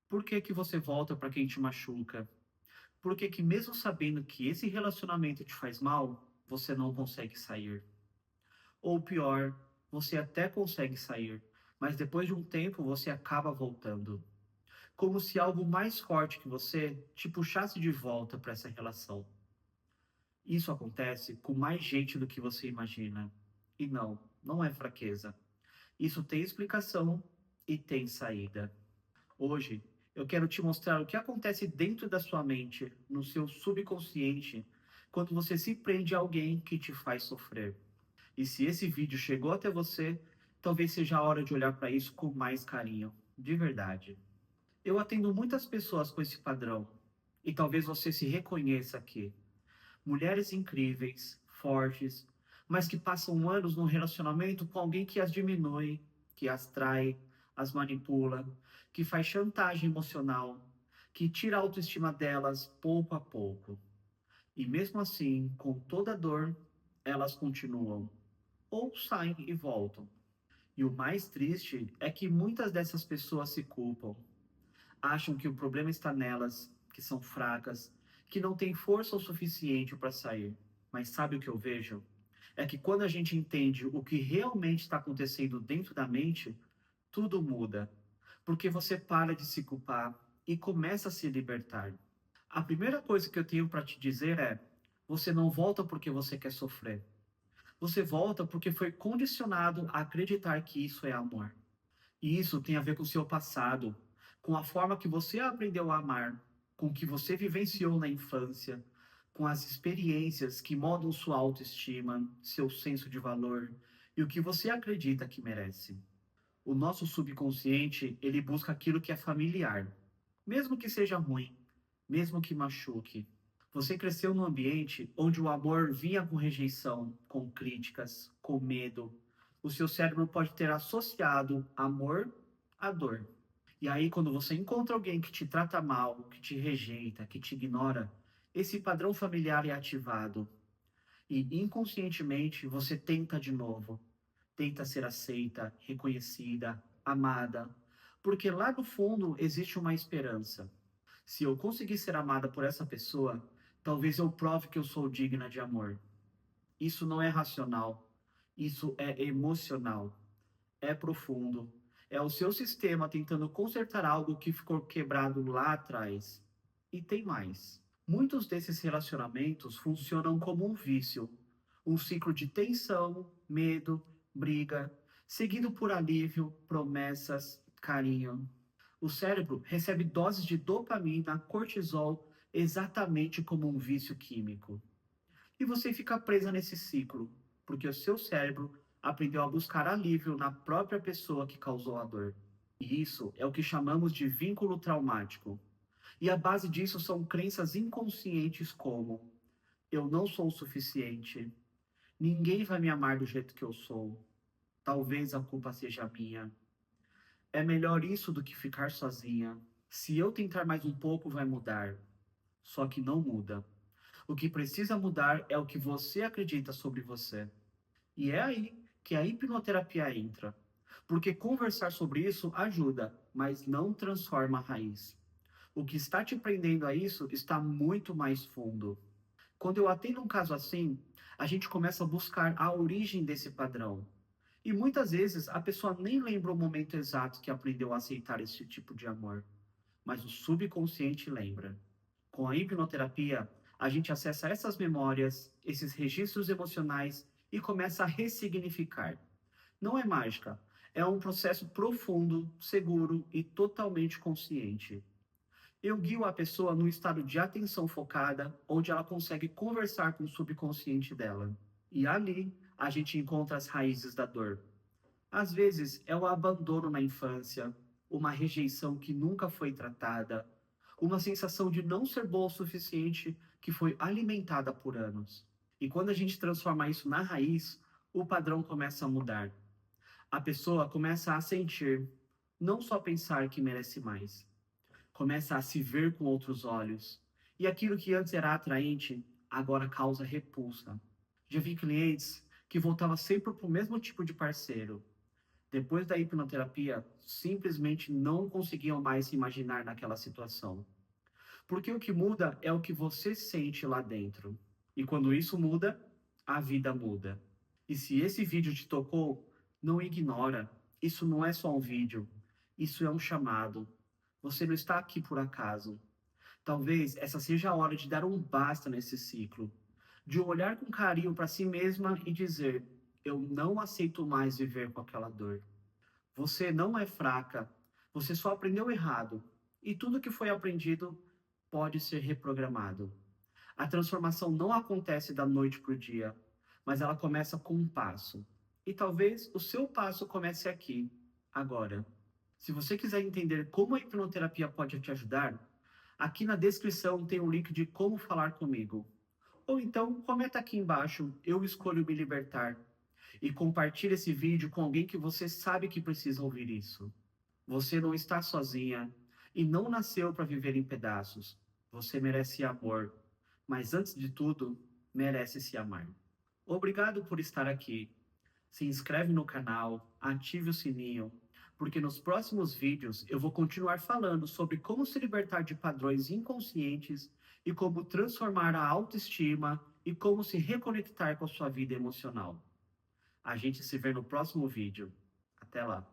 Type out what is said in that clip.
Por que que você volta para quem te machuca? Por que que mesmo sabendo que esse relacionamento te faz mal, você não consegue sair? Ou pior, você até consegue sair, mas depois de um tempo você acaba voltando. Como se algo mais forte que você te puxasse de volta para essa relação. Isso acontece com mais gente do que você imagina. E não, não é fraqueza. Isso tem explicação e tem saída. Hoje, eu quero te mostrar o que acontece dentro da sua mente, no seu subconsciente, quando você se prende a alguém que te faz sofrer. E se esse vídeo chegou até você, talvez seja a hora de olhar para isso com mais carinho, de verdade. Eu atendo muitas pessoas com esse padrão, e talvez você se reconheça aqui. Mulheres incríveis, fortes, mas que passam anos num relacionamento com alguém que as diminui, que as trai, as manipula, que faz chantagem emocional, que tira a autoestima delas pouco a pouco. E mesmo assim, com toda a dor, elas continuam, ou saem e voltam. E o mais triste é que muitas dessas pessoas se culpam, acham que o problema está nelas, que são fracas, que não têm força o suficiente para sair. Mas sabe o que eu vejo? É que quando a gente entende o que realmente está acontecendo dentro da mente, tudo muda. Porque você para de se culpar e começa a se libertar. A primeira coisa que eu tenho para te dizer é: você não volta porque você quer sofrer. Você volta porque foi condicionado a acreditar que isso é amor. E isso tem a ver com o seu passado, com a forma que você aprendeu a amar, com o que você vivenciou na infância, com as experiências que moldam sua autoestima, seu senso de valor e o que você acredita que merece. O nosso subconsciente, ele busca aquilo que é familiar, mesmo que seja ruim, mesmo que machuque. Você cresceu num ambiente onde o amor vinha com rejeição, com críticas, com medo. O seu cérebro pode ter associado amor à dor. E aí, quando você encontra alguém que te trata mal, que te rejeita, que te ignora, esse padrão familiar é ativado. E inconscientemente você tenta de novo. Tenta ser aceita, reconhecida, amada. Porque lá no fundo existe uma esperança. Se eu conseguir ser amada por essa pessoa, talvez eu prove que eu sou digna de amor. Isso não é racional, isso é emocional, é profundo. É o seu sistema tentando consertar algo que ficou quebrado lá atrás. E tem mais. Muitos desses relacionamentos funcionam como um vício, um ciclo de tensão, medo, briga, seguido por alívio, promessas, carinho. O cérebro recebe doses de dopamina, cortisol, exatamente como um vício químico. E você fica presa nesse ciclo, porque o seu cérebro aprendeu a buscar alívio na própria pessoa que causou a dor. E isso é o que chamamos de vínculo traumático. E a base disso são crenças inconscientes como: eu não sou o suficiente, ninguém vai me amar do jeito que eu sou, talvez a culpa seja minha, é melhor isso do que ficar sozinha. Se eu tentar mais um pouco, vai mudar. Só que não muda. O que precisa mudar é o que você acredita sobre você. E é aí que a hipnoterapia entra. Porque conversar sobre isso ajuda, mas não transforma a raiz. O que está te prendendo a isso está muito mais fundo. Quando eu atendo um caso assim, a gente começa a buscar a origem desse padrão. E muitas vezes a pessoa nem lembra o momento exato que aprendeu a aceitar esse tipo de amor, mas o subconsciente lembra. Com a hipnoterapia, a gente acessa essas memórias, esses registros emocionais e começa a ressignificar. Não é mágica, é um processo profundo, seguro e totalmente consciente. Eu guio a pessoa num estado de atenção focada, onde ela consegue conversar com o subconsciente dela. E ali a gente encontra as raízes da dor. Às vezes é o abandono na infância, uma rejeição que nunca foi tratada, uma sensação de não ser boa o suficiente que foi alimentada por anos. E quando a gente transforma isso na raiz, o padrão começa a mudar. A pessoa começa a sentir, não só pensar que merece mais, começa a se ver com outros olhos. E aquilo que antes era atraente, agora causa repulsa. Já vi clientes que voltavam sempre para o mesmo tipo de parceiro, Depois da hipnoterapia, simplesmente não conseguiam mais se imaginar naquela situação. Porque o que muda é o que você sente lá dentro. E quando isso muda, a vida muda. E se esse vídeo te tocou, não ignora. Isso não é só um vídeo. Isso é um chamado. Você não está aqui por acaso. Talvez essa seja a hora de dar um basta nesse ciclo. De olhar com carinho para si mesma e dizer: eu não aceito mais viver com aquela dor. Você não é fraca. Você só aprendeu errado. E tudo que foi aprendido pode ser reprogramado. A transformação não acontece da noite para o dia, mas ela começa com um passo. E talvez o seu passo comece aqui, agora. Se você quiser entender como a hipnoterapia pode te ajudar, aqui na descrição tem um link de como falar comigo. Ou então, comenta aqui embaixo, eu escolho me libertar. E compartilhe esse vídeo com alguém que você sabe que precisa ouvir isso. Você não está sozinha e não nasceu para viver em pedaços. Você merece amor, mas antes de tudo, merece se amar. Obrigado por estar aqui. Se inscreve no canal, ative o sininho, porque nos próximos vídeos eu vou continuar falando sobre como se libertar de padrões inconscientes e como transformar a autoestima e como se reconectar com a sua vida emocional. A gente se vê no próximo vídeo. Até lá.